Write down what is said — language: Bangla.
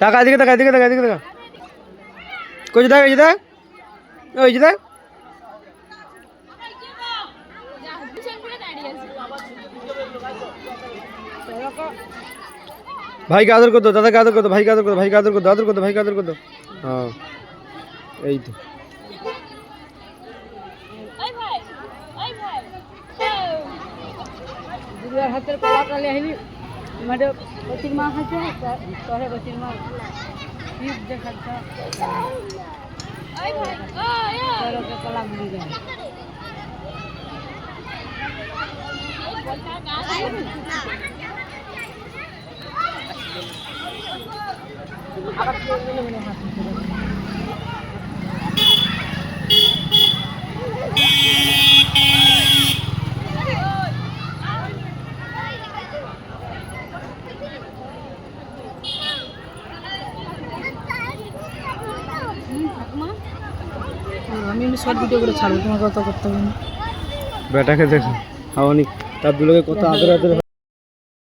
টাকা এদিকে টাকা এদিকে টাকা এদিকে টাকা কই যে দেখ এই যে দেখ ওই যে দেখ ভাইকে আদর করতো দাদাকে আদর করতো ভাইকে আদর করতো ভাইকে আদর করতো আদর করতো ভাইকে আদর করতো হ্যাঁ এই তো হাতের কলাটা লেহলি মানে কচির মা খাচ্ছে তরে কচির মা ঠিক দেখাচ্ছে তরে কলা গুলি যায় আমি শর্ট ভিডিও করে ছাড়বো তোমাকে কত করতে হবে না বেটাকে দেখো হাওয়ানি তার দুলোকে কত আদর আদর